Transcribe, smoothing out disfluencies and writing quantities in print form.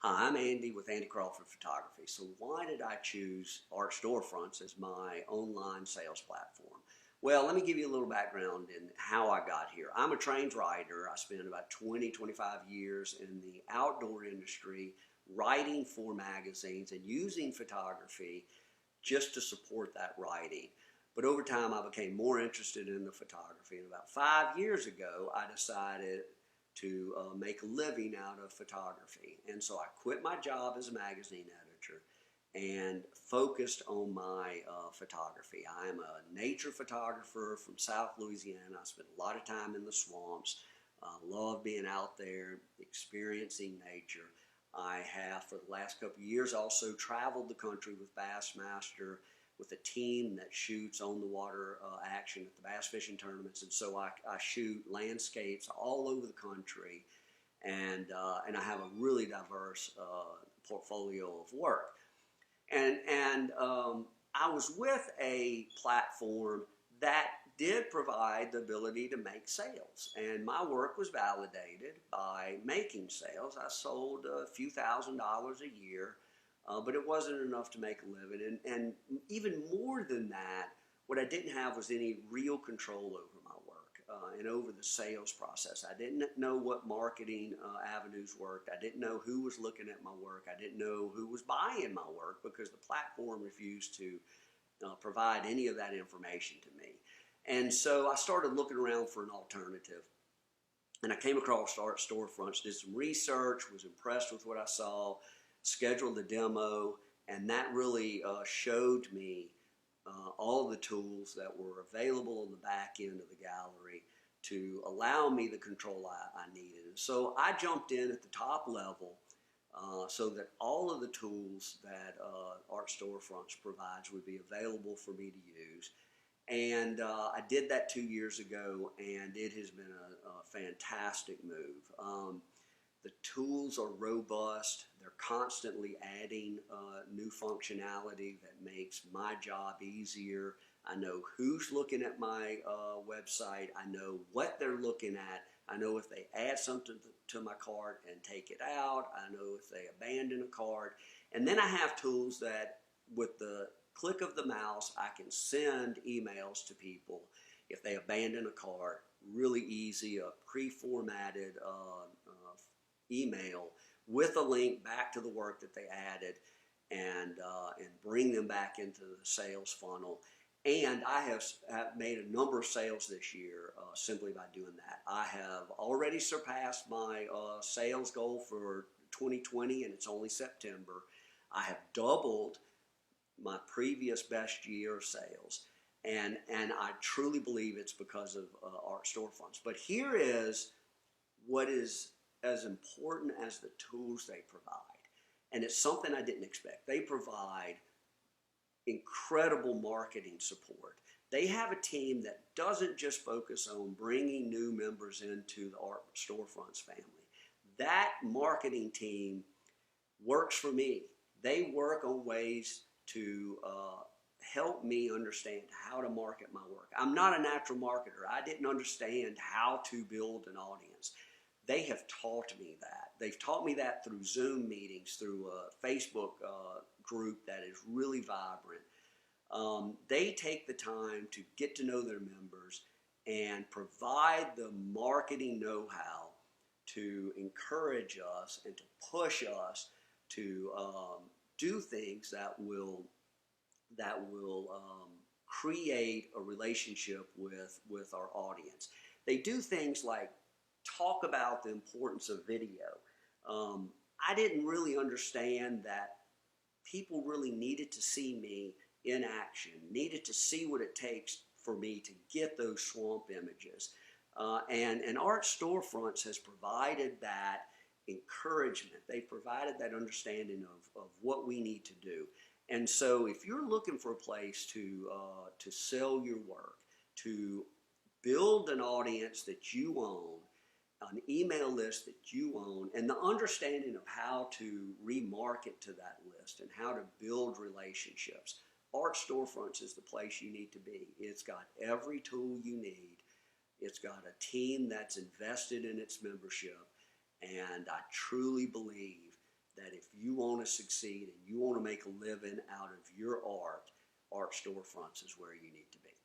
Hi, I'm Andy with Andy Crawford Photography. So why did I choose Art Storefronts as my online sales platform? Well, let me give you a little background in how I got here. I'm a trained writer. I spent about 20, 25 years in the outdoor industry writing for magazines and using photography just to support that writing. But over time, I became more interested in the photography. And about 5 years ago, I decided to make a living out of photography. And so I quit my job as a magazine editor and focused on my photography. I'm a nature photographer from South Louisiana. I spent a lot of time in the swamps. Love being out there, experiencing nature. I have, for the last couple of years, also traveled the country with Bassmaster, with a team that shoots on the water action at the bass fishing tournaments. And so I shoot landscapes all over the country, and I have a really diverse portfolio of work. And I was with a platform that did provide the ability to make sales, and my work was validated by making sales. I sold a few $1,000s a year, but it wasn't enough to make a living. And even more than that, what I didn't have was any real control over my work and over the sales process. I didn't know what marketing avenues worked. I didn't know who was looking at my work. I didn't know who was buying my work because the platform refused to provide any of that information to me. And so I started looking around for an alternative. And I came across Art Storefronts, did some research, was impressed with what I saw, scheduled the demo, and that really showed me all the tools that were available on the back end of the gallery to allow me the control I needed. And so I jumped in at the top level so that all of the tools that Art Storefronts provides would be available for me to use. And I did that 2 years ago, and it has been a fantastic move. The tools are robust. They're constantly adding new functionality that makes my job easier. I know who's looking at my website. I know what they're looking at. I know if they add something to my cart and take it out. I know if they abandon a cart. And then I have tools that, with the click of the mouse, I can send emails to people if they abandon a cart. Really easy, a pre-formatted email with a link back to the work that they added, and bring them back into the sales funnel. And I have made a number of sales this year simply by doing that. I have already surpassed my sales goal for 2020, and it's only September. I have doubled my previous best year of sales, and I truly believe it's because of Art Storefronts. But here is what is as important as the tools they provide, and it's something I didn't expect. They provide incredible marketing support. They have a team that doesn't just focus on bringing new members into the Art Storefronts family. That marketing team works for me. They work on ways to help me understand how to market my work. I'm not a natural marketer. I didn't understand how to build an audience. They have taught me that. They've taught me that through Zoom meetings, through a Facebook group that is really vibrant. They take the time to get to know their members and provide the marketing know-how to encourage us and to push us to do things that will create a relationship with our audience. They do things like talk about the importance of video. I didn't really understand that people really needed to see me in action, needed to see what it takes for me to get those swamp images. And Art Storefronts has provided that encouragement. They provided that understanding of what we need to do. And so if you're looking for a place to sell your work, to build an audience that you own, an email list that you own, and the understanding of how to remarket to that list and how to build relationships, Art Storefronts is the place you need to be. It's got every tool you need. It's got a team that's invested in its membership, and I truly believe that if you want to succeed and you want to make a living out of your art, Art Storefronts is where you need to be.